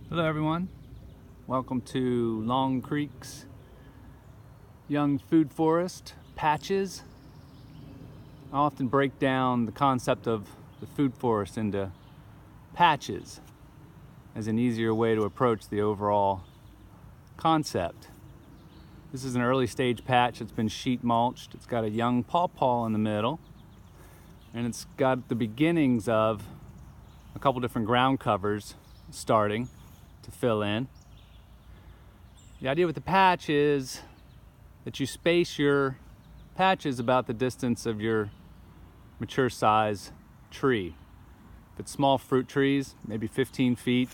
Hello everyone, welcome to Long Creek's Young Food Forest Patches. I often break down the concept of the food forest into patches as an easier way to approach the overall concept. This is an early stage patch that's been sheet mulched. It's got a young pawpaw in the middle, and it's got the beginnings of a couple different ground covers starting to fill in. The idea with the patch is that you space your patches about the distance of your mature size tree. If it's small fruit trees, maybe 15 feet.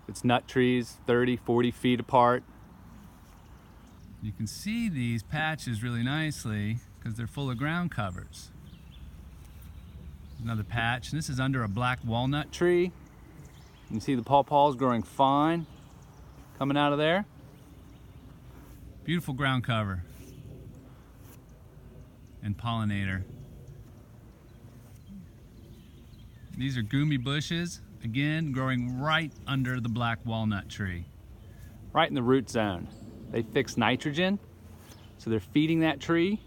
If it's nut trees, 30, 40 feet apart. You can see these patches really nicely because they're full of ground covers. Another patch, and this is under a black walnut tree. You can see the pawpaws growing fine coming out of there. Beautiful ground cover and pollinator. These are gumi bushes, again growing right under the black walnut tree, right in the root zone. They fix nitrogen, so they're feeding that tree.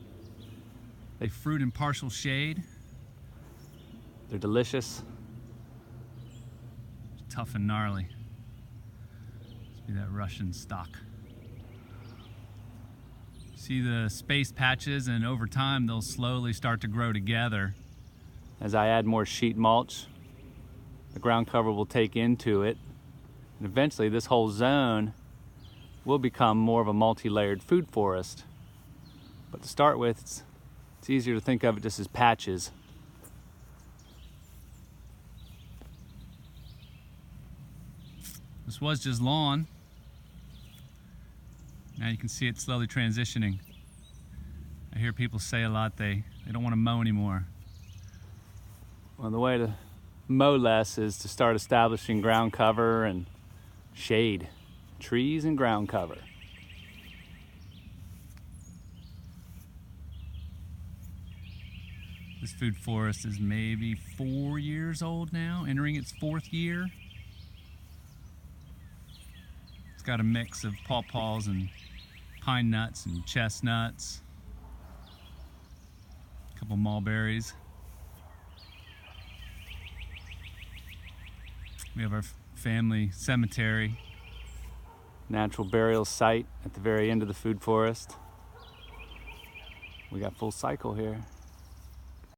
They fruit in partial shade. They're delicious. Tough and gnarly. Must be that Russian stock. See the spaced patches, and over time they'll slowly start to grow together. As I add more sheet mulch, the ground cover will take into it, and eventually this whole zone will become more of a multi-layered food forest. But to start with, it's easier to think of it just as patches. This was just lawn. Now you can see it slowly transitioning. I hear people say a lot they don't want to mow anymore. Well, the way to mow less is to start establishing ground cover and shade. Trees and ground cover. This food forest is maybe 4 years old now, entering its 4th year. It's got a mix of pawpaws and pine nuts and chestnuts, a couple mulberries. We have our family cemetery, natural burial site at the very end of the food forest. We got full cycle here.